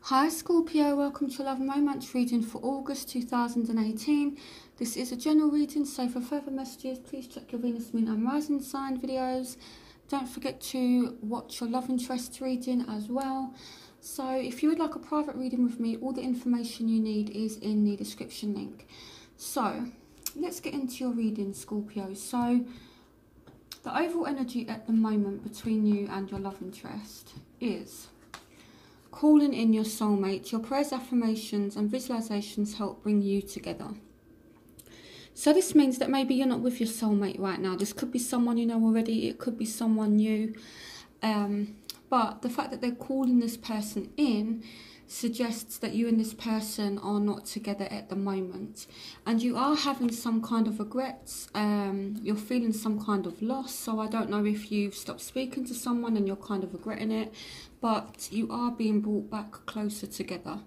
Hi Scorpio, welcome to Love and Romance reading for August 2018. This is a general reading, so for further messages, please check your Venus, Moon and Rising sign videos. Don't forget to watch your love interest reading as well. So if you would like a private reading with me, all the information you need is in the description link. So let's get into your reading, Scorpio. So the overall energy at the moment between you and your love interest is calling in your soulmate. Your prayers, affirmations and visualizations help bring you together. So this means that maybe you're not with your soulmate right now. This could be someone you know already. It could be someone new. But the fact that they're calling this person in suggests that you and this person are not together at the moment. And you are having some kind of regrets. You're feeling some kind of loss. So I don't know if you've stopped speaking to someone and you're kind of regretting it. But you are being brought back closer together.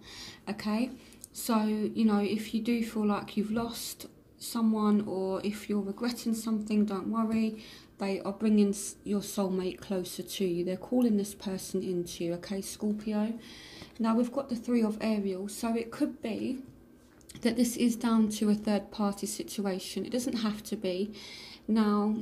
Okay? So, you know, if you do feel like you've lost someone or if you're regretting something, don't worry. They are bringing your soulmate closer to you. They're calling this person into you, okay, Scorpio? Now, we've got the Three of Ariel, so it could be that this is down to a third-party situation. It doesn't have to be. Now,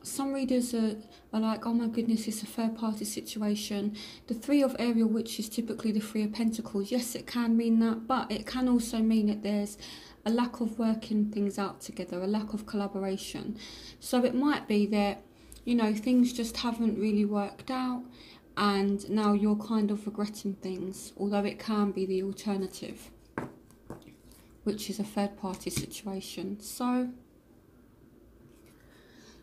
some readers are like, oh my goodness, it's a third-party situation. The Three of Ariel, which is typically the Three of Pentacles, yes, it can mean that, but it can also mean that there's a lack of working things out together, a lack of collaboration. So it might be that, you know, things just haven't really worked out and now you're kind of regretting things, although it can be the alternative, which is a third-party situation. So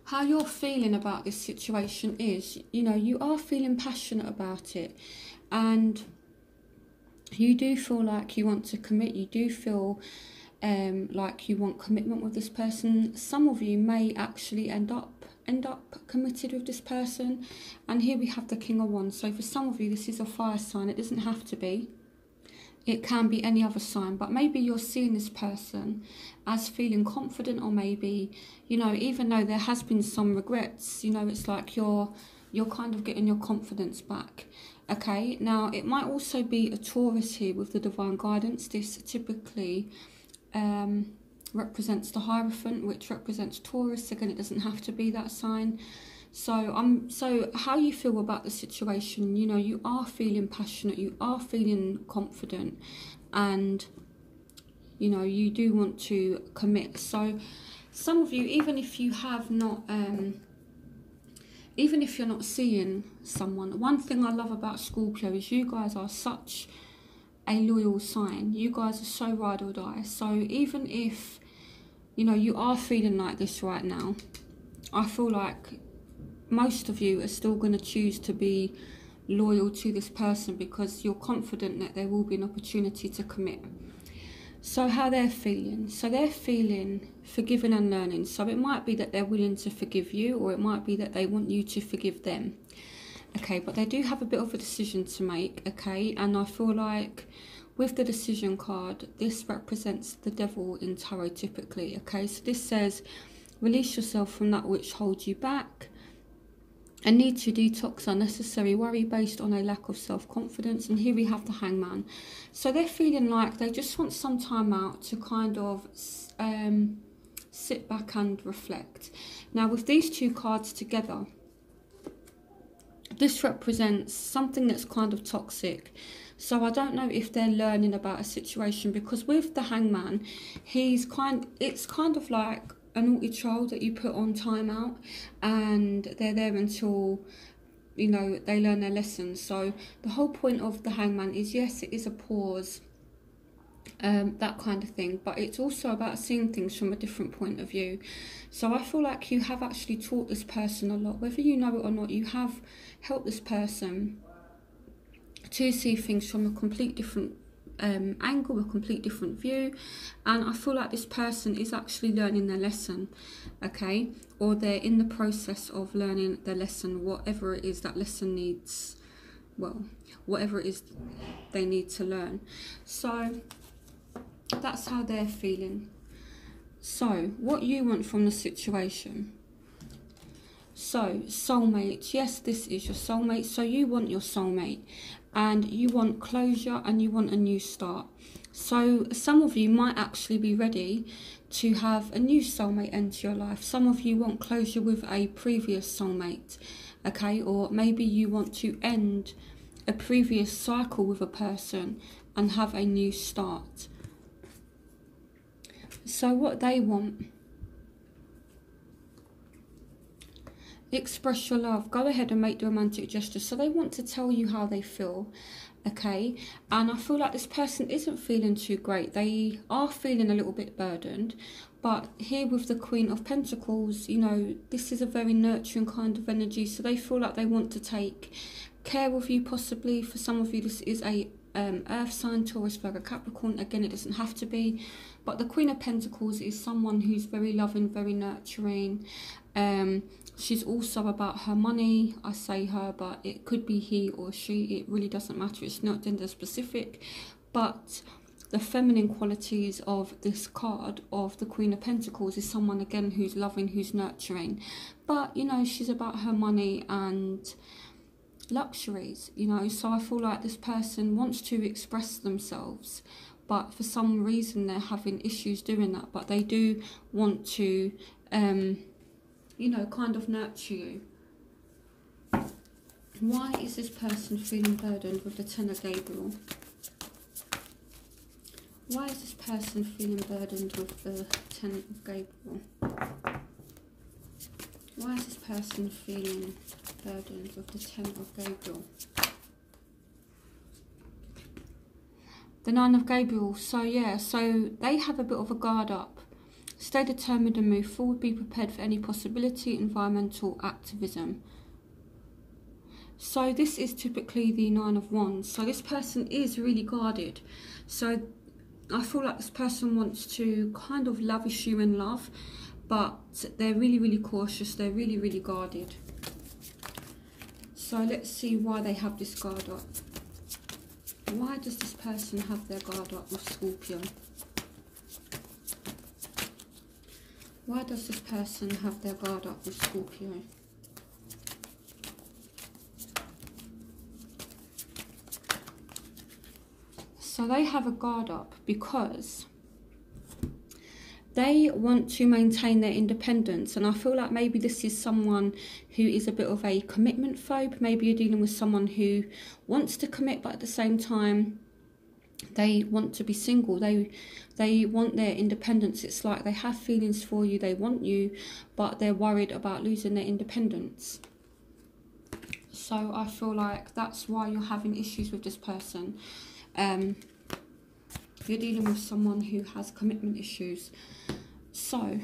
how you're feeling about this situation is, you know, you are feeling passionate about it and you do feel like you want to commit. You do feel like you want commitment with this person. Some of you may actually end up committed with this person. And here we have the King of Wands. So for some of you, this is a fire sign. It doesn't have to be. It can be any other sign, but maybe you're seeing this person as feeling confident, or maybe, you know, even though there has been some regrets, you know, it's like you're kind of getting your confidence back. Okay, now it might also be a Taurus here with the Divine Guidance. This typically represents the Hierophant, which represents Taurus. Again, it doesn't have to be that sign. So how you feel about the situation, you know, you are feeling passionate, you are feeling confident, and you know, you do want to commit. So some of you, even if you have not even if you're not seeing someone, one thing I love about Scorpio is you guys are such a loyal sign. You guys are so ride or die. So even if, you know, you are feeling like this right now, I feel like most of you are still going to choose to be loyal to this person because you're confident that there will be an opportunity to commit. So how they're feeling? So they're feeling forgiving and learning. So it might be that they're willing to forgive you, or it might be that they want you to forgive them. Okay, but they do have a bit of a decision to make, okay? And I feel like with the decision card, this represents the Devil in tarot typically, okay? So this says, release yourself from that which holds you back. A need to detox unnecessary worry based on a lack of self-confidence. And here we have the Hangman. So they're feeling like they just want some time out to kind of sit back and reflect. Now with these two cards together, this represents something that's kind of toxic. So I don't know if they're learning about a situation, because with the Hangman, it's kind of like a naughty child that you put on timeout, and they're there until, you know, they learn their lessons. So the whole point of the Hangman is, yes, it is a pause, that kind of thing, but it's also about seeing things from a different point of view. So I feel like you have actually taught this person a lot, whether you know it or not. You have helped this person to see things from a complete different angle, a complete different view, and I feel like this person is actually learning their lesson, okay, or they're in the process of learning their lesson, whatever it is that lesson needs, well, whatever it is they need to learn. So that's how they're feeling. So what you want from the situation. So soulmate, yes, this is your soulmate. So you want your soulmate, and you want closure and you want a new start. So some of you might actually be ready to have a new soulmate enter your life. Some of you want closure with a previous soulmate, okay? Or maybe you want to end a previous cycle with a person and have a new start. So what they want: express your love. Go ahead and make the romantic gesture. So they want to tell you how they feel, okay? And I feel like this person isn't feeling too great. They are feeling a little bit burdened. But here with the Queen of Pentacles, you know, this is a very nurturing kind of energy. So they feel like they want to take care of you, possibly. For some of you, this is a earth sign, Taurus, Virgo, Capricorn. Again, it doesn't have to be. But the Queen of Pentacles is someone who's very loving, very nurturing. She's also about her money. I say her, but it could be he or she. It really doesn't matter. It's not gender specific. But the feminine qualities of this card of the Queen of Pentacles is someone, again, who's loving, who's nurturing. But, you know, she's about her money and luxuries, you know. So I feel like this person wants to express themselves, but for some reason they're having issues doing that. But they do want to, you know, kind of nurture you. Why is this person feeling burdened with the Ten of Gabriel? Why is this person feeling burdened with the Ten of Gabriel? Why is this person feeling burdened with the Ten of Gabriel? The Nine of Gabriel. So yeah, so they have a bit of a guard up. Stay determined and move forward. Be prepared for any possibility. Environmental activism. So this is typically the Nine of Wands. So this person is really guarded. So I feel like this person wants to kind of lavish you in love, but they're really, really cautious. They're really, really guarded. So let's see why they have this guard up. Why does this person have their guard up with Scorpio? Why does this person have their guard up with Scorpio? So they have a guard up because they want to maintain their independence. And I feel like maybe this is someone who is a bit of a commitment phobe. Maybe you're dealing with someone who wants to commit, but at the same time, they want to be single. They want their independence. It's like they have feelings for you. They want you, but they're worried about losing their independence. So I feel like that's why you're having issues with this person. You're dealing with someone who has commitment issues. So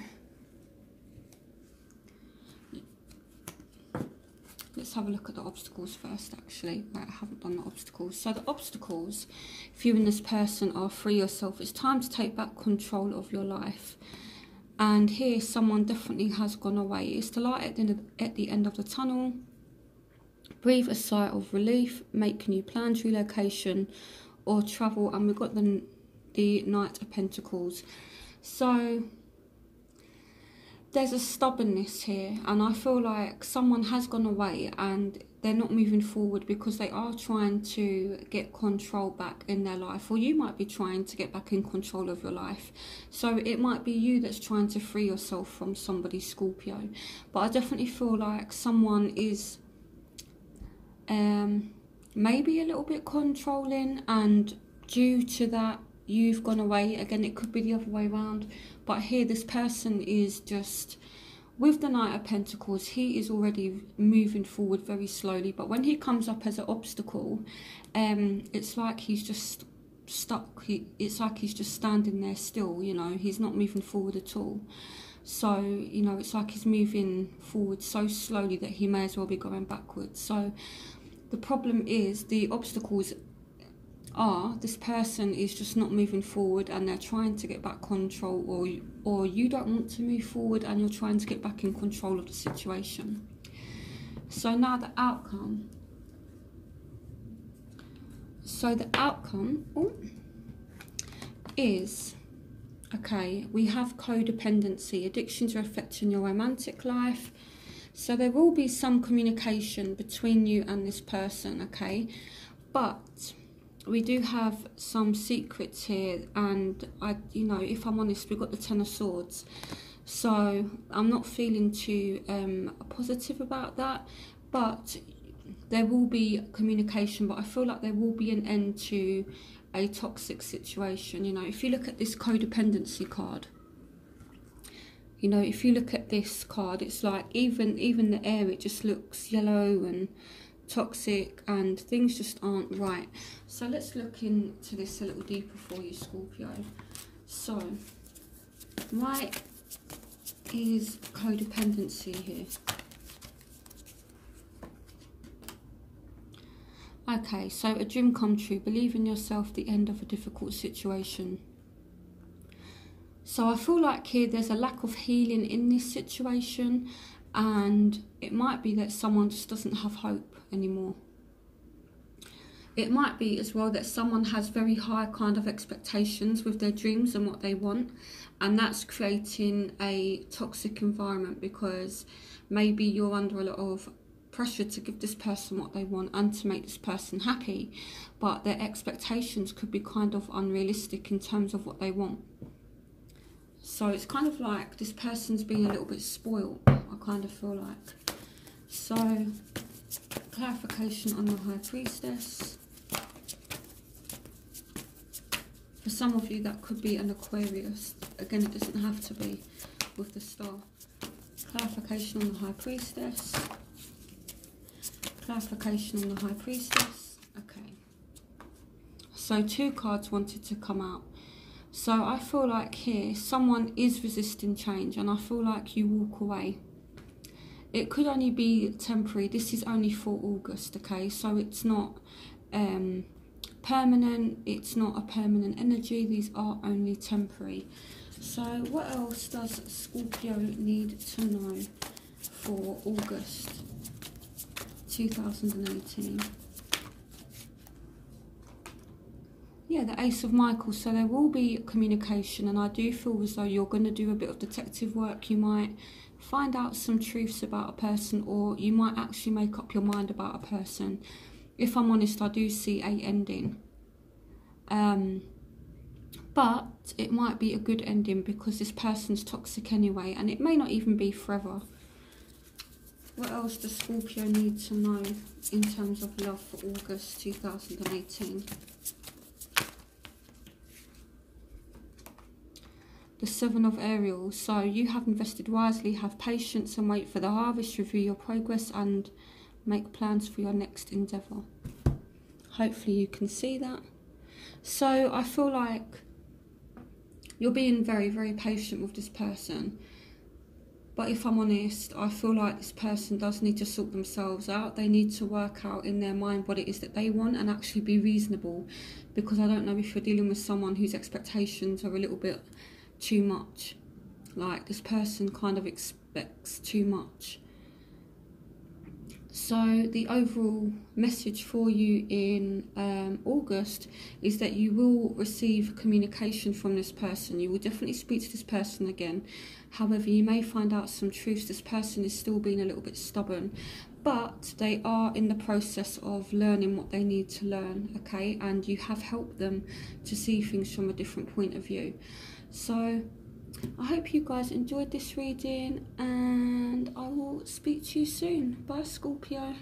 let's have a look at the obstacles first, actually. Right, I haven't done the obstacles. So the obstacles, if you and this person are free yourself, it's time to take back control of your life. And here someone definitely has gone away. It's the light at the end of the tunnel. Breathe a sigh of relief, make new plans, relocation or travel. And we've got the Knight of Pentacles. So there's a stubbornness here, and I feel like someone has gone away and they're not moving forward because they are trying to get control back in their life, or you might be trying to get back in control of your life. So it might be you that's trying to free yourself from somebody, Scorpio. But I definitely feel like someone is maybe a little bit controlling, and due to that you've gone away. Again, it could be the other way around, but here this person is just, with the Knight of Pentacles, he is already moving forward very slowly, but when he comes up as an obstacle, it's like he's just stuck. It's like he's just standing there still, you know, he's not moving forward at all. So, you know, it's like he's moving forward so slowly that he may as well be going backwards. So the problem is, the obstacles are, this person is just not moving forward and they're trying to get back control, or you don't want to move forward and you're trying to get back in control of the situation. So now the outcome. So the outcome is, okay, we have codependency. Addictions are affecting your romantic life. So there will be some communication between you and this person, okay? But we do have some secrets here, and you know, if I'm honest, we've got the Ten of Swords. So I'm not feeling too positive about that, but there will be communication, but I feel like there will be an end to a toxic situation. You know, if you look at this codependency card, you know, if you look at this card, it's like even the air, it just looks yellow and toxic, and things just aren't right. So let's look into this a little deeper for you, Scorpio. So why is codependency here? Okay, so a dream come true, believe in yourself, the end of a difficult situation. So I feel like here there's a lack of healing in this situation, and it might be that someone just doesn't have hope anymore. It might be as well that someone has very high kind of expectations with their dreams and what they want, and that's creating a toxic environment, because maybe you're under a lot of pressure to give this person what they want and to make this person happy, but their expectations could be kind of unrealistic in terms of what they want. So it's kind of like this person's being a little bit spoiled, I kind of feel like. So clarification on the High Priestess. For some of you that could be an Aquarius. Again, it doesn't have to be with the star. Clarification on the High Priestess. Clarification on the High Priestess. Okay. So 2 cards wanted to come out. So I feel like here someone is resisting change, and I feel like you walk away. It could only be temporary. This is only for August, okay? So it's not permanent. It's not a permanent energy. These are only temporary. So what else does Scorpio need to know for August 2018? Yeah, the Ace of Michael. So there will be communication, and I do feel as though you're going to do a bit of detective work. You might find out some truths about a person, or you might actually make up your mind about a person. If I'm honest, I do see a ending. But it might be a good ending, because this person's toxic anyway, and it may not even be forever. What else does Scorpio need to know in terms of love for August 2018? The Seven of Ariels. So you have invested wisely, have patience and wait for the harvest, review your progress and make plans for your next endeavour. Hopefully you can see that. So I feel like you're being very, very patient with this person. But if I'm honest, I feel like this person does need to sort themselves out. They need to work out in their mind what it is that they want and actually be reasonable. Because I don't know if you're dealing with someone whose expectations are a little bit too much. Like this person kind of expects too much. So the overall message for you in August is that you will receive communication from this person. You will definitely speak to this person again. However, you may find out some truths. This person is still being a little bit stubborn, but they are in the process of learning what they need to learn, okay? And you have helped them to see things from a different point of view. So I hope you guys enjoyed this reading, and I will speak to you soon. Bye, Scorpio.